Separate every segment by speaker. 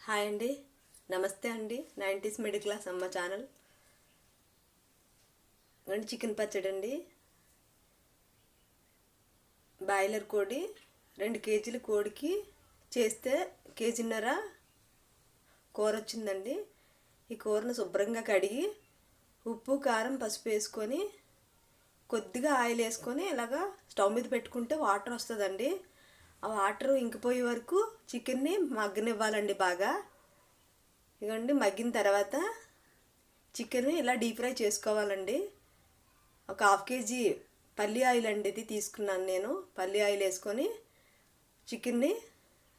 Speaker 1: Hi అండి, నమస్తే అండి. 90s మిడిల్ క్లాస్ అమ్మ ఛానల్. చికెన్ పచ్చడి అండి. బాయిలర్ కోడి 2 కేజీల కోడికి చేస్తే కేజీన్నర కూర వచ్చిందండి. ఈ కూరను శుభ్రంగా కడిగి ఉప్పు కారం పసుపు వేసుకొని కొద్దిగా ఆయిల్ వేసుకొని ఇలాగా స్టవ్ మీద పెట్టుకుంటే వాటర్ వస్తుందండి. ఆ వాటర్ ఇంకిపోయే వరకు చికెన్ని మగ్గనివ్వాలండి బాగా. ఇదిగోండి, మగ్గిన తర్వాత చికెన్ ఇలా డీప్ ఫ్రై చేసుకోవాలండి. ఒక 1/2 కేజీ పల్లి ఆయిల్ అండి ఇది తీసుకున్నాను నేను. పల్లి ఆయిల్ వేసుకొని చికెన్ని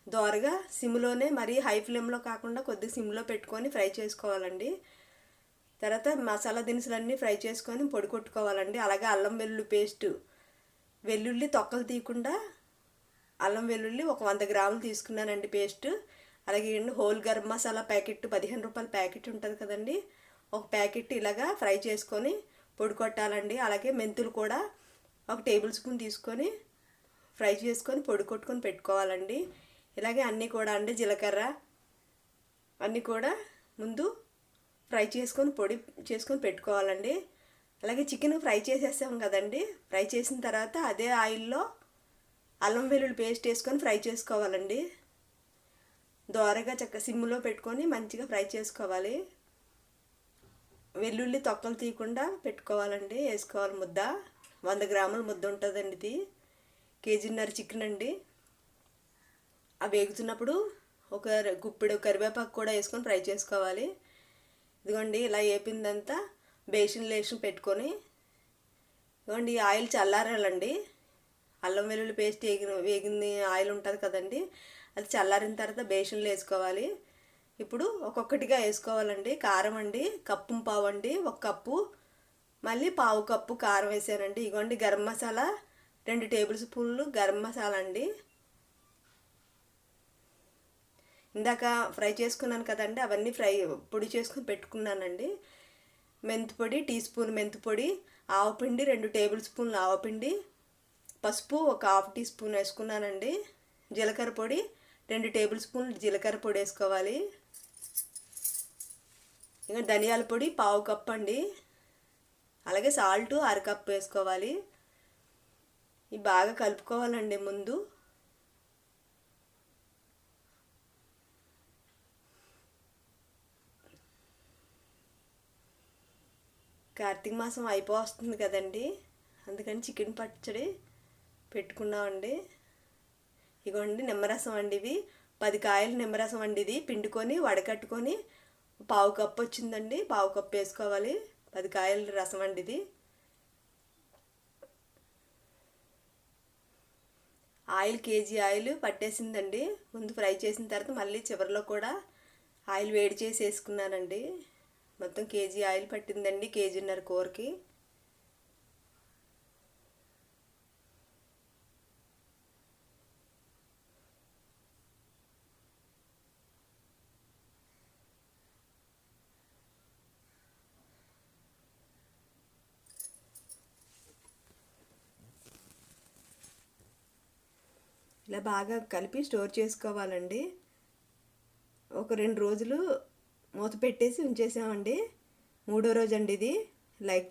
Speaker 1: దోరగా సిమ్లోనే, మరీ హై ఫ్లేమ్లో కాకుండా కొద్దిగా సిమ్లో పెట్టుకొని ఫ్రై చేసుకోవాలండి. తర్వాత మసాలా దినుసులన్నీ ఫ్రై చేసుకొని పొడి కొట్టుకోవాలండి. అలాగే అల్లం వెల్లుల్లి పేస్టు, వెల్లుల్లి తొక్కలు తీయకుండా అల్లం వెల్లుల్లి ఒక 100 గ్రాములు తీసుకున్నానండి పేస్ట్. అలాగే హోల్ గరం మసాలా ప్యాకెట్ 15 రూపాయల ప్యాకెట్ ఉంటుంది కదండి, ఒక ప్యాకెట్ ఇలాగా ఫ్రై చేసుకొని పొడి కొట్టాలండి. అలాగే మెంతులు కూడా ఒక టేబుల్ స్పూన్ తీసుకొని ఫ్రై చేసుకొని పొడి కొట్టుకొని పెట్టుకోవాలండి. ఇలాగే అన్నీ కూడా అండి, జీలకర్ర అన్నీ కూడా ముందు ఫ్రై చేసుకొని పొడి చేసుకొని పెట్టుకోవాలండి. అలాగే చికెన్ ఫ్రై చేసేస్తాం కదండి, ఫ్రై చేసిన తర్వాత అదే ఆయిల్లో అల్లం వెల్లుల్లి పేస్ట్ వేసుకొని ఫ్రై చేసుకోవాలండి. దోరగా సిమ్లో పెట్టుకొని మంచిగా ఫ్రై చేసుకోవాలి. వెల్లుల్లి తొక్కలు తీయకుండా పెట్టుకోవాలండి. వేసుకోవాలి ముద్ద. 100 గ్రాముల ముద్ద ఉంటుందండి ఇది. కేజీన్నర చికెన్ అండి. అవి వేగుతున్నప్పుడు ఒక గుప్పెడు కరివేపాకు కూడా వేసుకొని ఫ్రై చేసుకోవాలి. ఇదిగోండి, ఇలా వేపిందంతా బేసిన్లో వేసి పెట్టుకొని, ఇదిగోండి ఈ ఆయిల్ చల్లారాలండి. అల్లం వెల్లుల్లి పేస్ట్ వేగింది ఆయిల్ ఉంటుంది కదండి, అది చల్లారిన తర్వాత బేసిన్లో వేసుకోవాలి. ఇప్పుడు ఒక్కొక్కటిగా వేసుకోవాలండి. కారం అండి, కప్పు పావు అండి, 1 కప్పు, మళ్ళీ పావు కప్పు కారం వేసానండి. ఇగోండి గరం మసాలా 2 టేబుల్ స్పూన్లు గరం మసాలా అండి. ఇందాక ఫ్రై చేసుకున్నాను కదండి, అవన్నీ పొడి చేసుకుని పెట్టుకున్నానండి. మెంతిపొడి టీ స్పూన్ మెంతిపొడి, ఆవపిండి 2 టేబుల్ స్పూన్లు ఆవపిండి, పసుపు ఒక 1/2 టీ స్పూన్ వేసుకున్నానండి. జీలకర్ర పొడి 2 టేబుల్ స్పూన్లు జీలకర్ర పొడి వేసుకోవాలి. ఇంకా ధనియాల పొడి పావు కప్పు అండి. అలాగే సాల్ట్ 1/2 కప్పు వేసుకోవాలి. ఇవి బాగా కలుపుకోవాలండి. ముందు కార్తీక మాసం అయిపోతుంది కదండి, అందుకని చికెన్ పచ్చడి పెట్టుకున్నామండి. ఇగోండి నిమ్మరసం అండి, ఇవి 10 కాయలు నిమ్మరసం అండి. ఇది పిండుకొని వడకట్టుకొని పావు కప్పు వచ్చిందండి, పావు కప్పు వేసుకోవాలి. 10 కాయల రసం అండి ఇది. ఆయిల్ కేజీ ఆయిల్ పట్టేసిందండి. ముందు ఫ్రై చేసిన తర్వాత మళ్ళీ చివరిలో కూడా ఆయిల్ వేడి చేసి వేసుకున్నానండి. మొత్తం కేజీ ఆయిల్ పట్టిందండి కేజీన్నర కూరకి. ఇలా బాగా కలిపి స్టోర్ చేసుకోవాలండి. ఒక 2 రోజులు మూత పెట్టేసి ఉంచేసామండి. 3వ రోజు అండి ఇది. లైక్